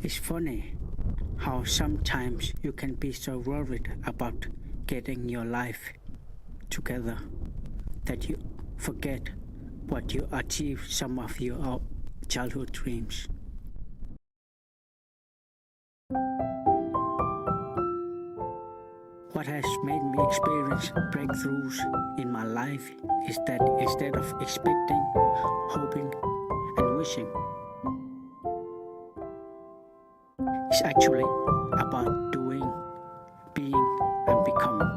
It's funny how sometimes you can be so worried about getting your life together that you forget what you achieved some of your childhood dreams. What has made me experience breakthroughs in my life is that instead of expecting, hoping, and wishing, it's actually about doing, being, and becoming.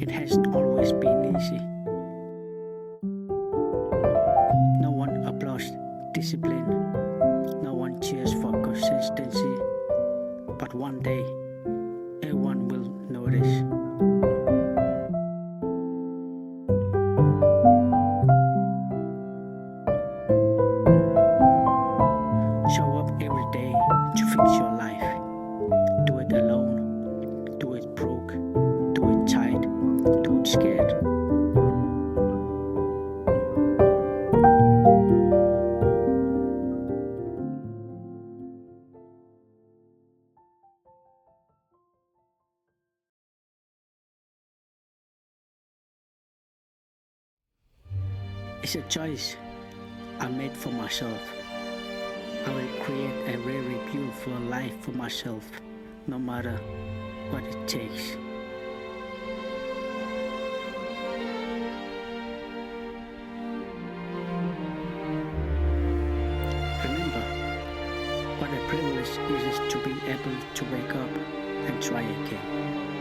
It hasn't always been easy. No one applauds discipline, no one cheers for consistency, but one day everyone will notice. Show up every day to fix your life. Do it alone, do it broke, do it tight, do it scared. It's a choice I made for myself. I will create a very beautiful life for myself, no matter what it takes. Remember, what a privilege it is to be able to wake up and try again.